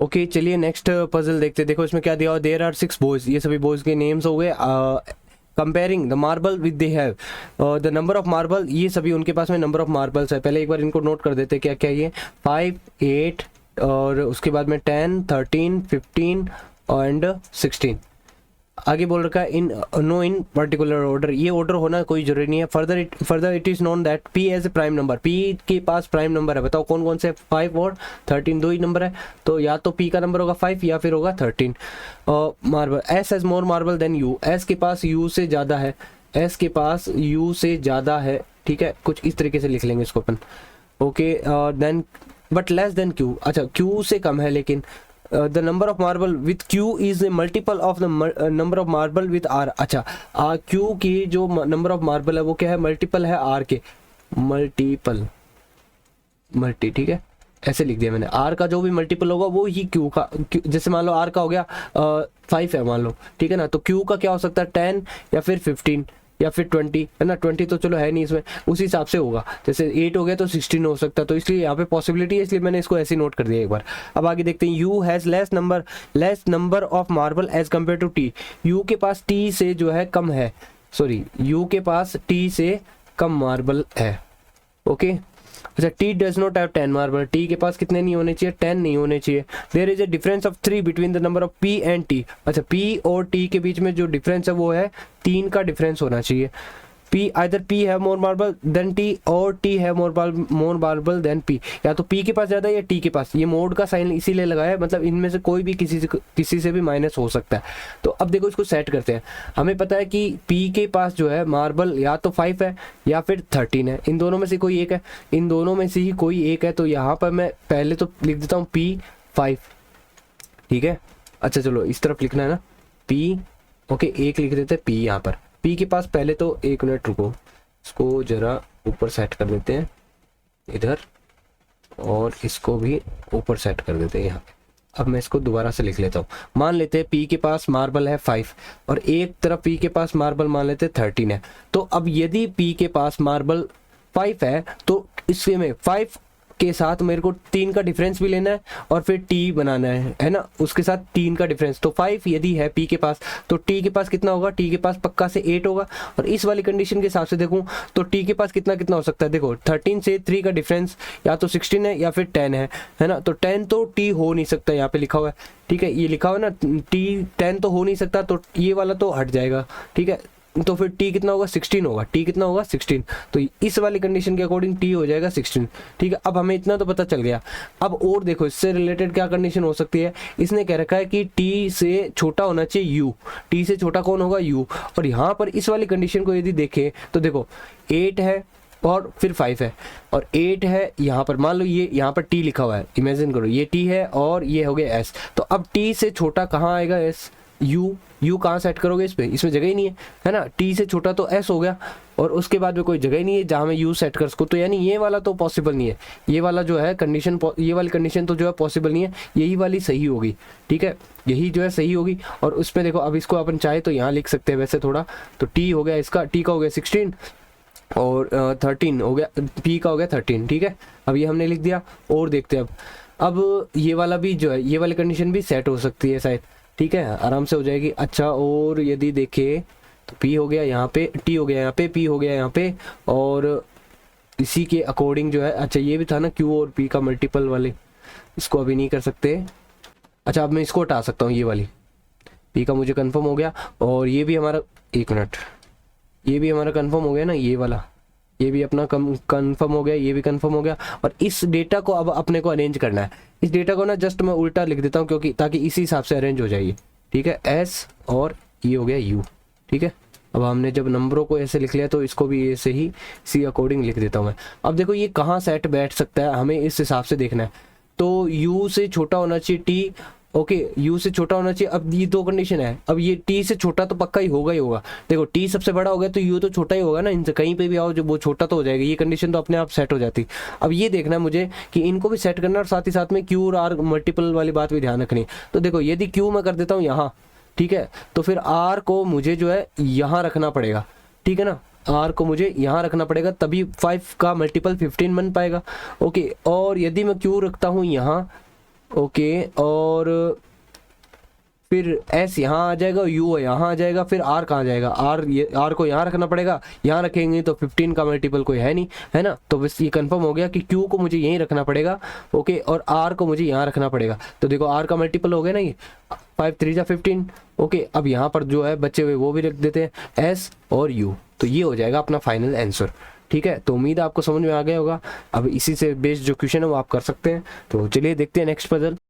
Okay चलिए next puzzle देखते हैं। देखो इसमें क्या दिया हुआ, देयर आर 6 बॉयज, ये सभी बॉयज के नेम्स हो गए। Comparing the marble with they have the number of marble, ये सभी उनके पास में नंबर ऑफ मार्बल्स है। पहले एक बार इनको नोट कर देते क्या क्या ये 5, 8 और उसके बाद में 10, 13, 15 एंड 16। आगे बोल रखा है in no in particular order, ये ऑर्डर होना कोई जरूरी नहीं है। Further it is known that p as a prime number, p के पास प्राइम नंबर है। बताओ कौन कौन से, 5 और 13, दो ही नंबर है, तो या तो पी का नंबर होगा 5 या फिर होगा 13। Marble S has more marble than U, S के पास यू से ज़्यादा है, एस के पास यू से ज़्यादा है, ठीक है, कुछ इस तरीके से लिख लेंगे इसको अपन। Okay then but less than Q, अच्छा क्यू से कम है लेकिन the number of marble with Q is a multiple of the number of marble with R. अच्छा क्यू की जो नंबर ऑफ मार्बल है वो क्या है, मल्टीपल है आर के, मल्टी, ठीक है, ऐसे लिख दिया मैंने। आर का जो भी मल्टीपल होगा वो ही क्यू का, जैसे मान लो आर का हो गया 5 है मान लो, ठीक है ना, तो क्यू का क्या हो सकता है 10 या फिर 15 या फिर 20, है ना, 20 तो चलो है नहीं इसमें, उसी हिसाब से होगा। जैसे 8 हो गया तो 16 हो सकता है, तो इसलिए यहाँ पे पॉसिबिलिटी है, इसलिए मैंने इसको ऐसे नोट कर दिया एक बार। अब आगे देखते हैं, U has less number of marble as compare to T, U के पास टी से जो है कम है, सॉरी यू के पास टी से कम मार्बल है। ओके अच्छा, T does not have 10 marble, T के पास कितने नहीं होने चाहिए, 10 नहीं होने चाहिए। There is a difference of 3 between the number of P and T, अच्छा पी और टी के बीच में जो डिफरेंस है वो है 3 का डिफरेंस होना चाहिए। पी आइदर पी है मोर मार्बल देन टी और टी है मोर मार्बल देन पी, या तो पी के पास ज़्यादा या टी के पास, ये मोड का साइन इसीलिए लगाया है, मतलब इनमें से कोई भी किसी से भी माइनस हो सकता है। तो अब देखो इसको सेट करते हैं। हमें पता है कि पी के पास जो है मार्बल या तो 5 है या फिर 13 है, इन दोनों में से कोई एक है, इन दोनों में से ही कोई एक है। तो यहाँ पर मैं पहले तो लिख देता हूँ P5, ठीक है। अच्छा चलो इस तरफ लिखना है ना P, ओके एक लिख देते हैं P यहाँ पर। P के पास पहले तो एक मिनट रुको, इसको जरा ऊपर सेट कर देते हैं इधर, और इसको भी ऊपर सेट कर देते हैं यहाँ पे। अब मैं इसको दोबारा से लिख लेता हूँ। मान लेते हैं P के पास मार्बल है 5 और एक तरफ P के पास मार्बल मान लेते हैं 13 है। तो अब यदि P के पास मार्बल 5 है तो इसमें में 5 के साथ मेरे को 3 का डिफरेंस भी लेना है और फिर T बनाना है ना, उसके साथ 3 का डिफरेंस। तो 5 यदि है P के पास तो T के पास कितना होगा, T के पास पक्का से 8 होगा। और इस वाली कंडीशन के हिसाब से देखूं तो T के पास कितना कितना हो सकता है, देखो 13 से 3 का डिफरेंस या तो 16 है या फिर 10 है ना, तो 10 तो T हो नहीं सकता, यहाँ पे लिखा हुआ है, ठीक है, ये लिखा हुआ है ना T 10 तो हो नहीं सकता, तो ये वाला तो हट जाएगा, ठीक है। तो फिर T कितना होगा, 16 होगा, T कितना होगा 16, तो इस वाली कंडीशन के अकॉर्डिंग T हो जाएगा 16, ठीक है। अब हमें इतना तो पता चल गया। अब और देखो इससे रिलेटेड क्या कंडीशन हो सकती है, इसने कह रखा है कि T से छोटा होना चाहिए U, T से छोटा कौन होगा U, और यहाँ पर इस वाली कंडीशन को यदि देखें तो देखो 8 है और फिर 5 है और 8 है, यहाँ पर मान लो ये यहाँ पर T लिखा हुआ है, इमेजिन करो ये T है और ये हो गया S, तो अब T से छोटा कहाँ आएगा S, U कहाँ सेट करोगे इस पे, इसमें जगह ही नहीं है ना, T से छोटा तो S हो गया और उसके बाद में कोई जगह ही नहीं है जहाँ मैं U सेट कर सकूँ, तो यानी ये वाला तो पॉसिबल नहीं है, ये वाला जो है कंडीशन, ये वाली कंडीशन तो जो है पॉसिबल नहीं है, यही वाली सही होगी, ठीक है, यही जो है सही होगी। और उसमें देखो अब इसको अपन चाहे तो यहाँ लिख सकते हैं वैसे थोड़ा, तो T हो गया इसका, T का हो गया 16 और 13 हो गया, P का हो गया 13, ठीक है। अब ये हमने लिख दिया और देखते हैं अब ये वाला भी जो है, ये वाली कंडीशन भी सेट हो सकती है शायद, ठीक है, आराम से हो जाएगी। अच्छा और यदि देखें तो P हो गया यहाँ पे, T हो गया यहाँ पे, P हो गया यहाँ पे, और इसी के अकॉर्डिंग जो है, अच्छा ये भी था ना Q और P का मल्टीपल वाले, इसको अभी नहीं कर सकते। अच्छा अब मैं इसको हटा सकता हूँ, ये वाली P का मुझे कंफर्म हो गया, और ये भी हमारा, एक मिनट, ये भी हमारा कंफर्म हो गया ना, ये वाला, ये भी अपना कंफर्म हो गया, ये भी कंफर्म हो गया। और इस डेटा को अब अपने को अरेंज करना है, इस डेटा को ना जस्ट मैं उल्टा लिख देता हूँ क्योंकि ताकि इसी हिसाब से अरेंज हो जाइए, ठीक है, S और ये हो गया U, ठीक है। अब हमने जब नंबरों को ऐसे लिख लिया तो इसको भी ऐसे ही इसी अकॉर्डिंग लिख देता हूँ मैं। अब देखो ये कहाँ सेट बैठ सकता है, हमें इस हिसाब से देखना है। तो U से छोटा होना चाहिए T, ओके U से छोटा होना चाहिए। अब ये दो कंडीशन है, अब ये T से छोटा तो पक्का ही होगा। देखो T सबसे बड़ा हो गया तो U तो छोटा ही होगा ना, इनसे कहीं पे भी आओ जो वो छोटा तो हो जाएगा, ये कंडीशन तो अपने आप सेट हो जाती। अब ये देखना है मुझे कि इनको भी सेट करना और साथ ही साथ में Q और R मल्टीपल वाली बात भी ध्यान रखनी। तो देखो यदि Q मैं कर देता हूँ यहाँ, ठीक है, तो फिर R को मुझे जो है यहाँ रखना पड़ेगा, ठीक है ना, R को मुझे यहाँ रखना पड़ेगा, तभी 5 का मल्टीपल 15 बन पाएगा। ओके और यदि मैं Q रखता हूँ यहाँ, ओके और और फिर एस यहाँ आ जाएगा, यू यहाँ आ जाएगा, फिर आर कहाँ जाएगा, आर को यहाँ रखना पड़ेगा, यहाँ रखेंगे तो 15 का मल्टीपल कोई है नहीं, है ना। तो बस ये कंफर्म हो गया कि क्यू को मुझे यहीं रखना पड़ेगा, ओके, और आर को मुझे यहाँ रखना पड़ेगा। तो देखो आर का मल्टीपल हो गया ना ये 5 3 जा 15, ओके। अब यहाँ पर जो है बचे हुए वो भी रख देते हैं एस और यू, तो ये हो जाएगा अपना फाइनल आंसर। ठीक है, तो उम्मीद है आपको समझ में आ गया होगा। अब इसी से बेस्ड जो क्वेश्चन है वो आप कर सकते हैं। तो चलिए देखते हैं नेक्स्ट पजल।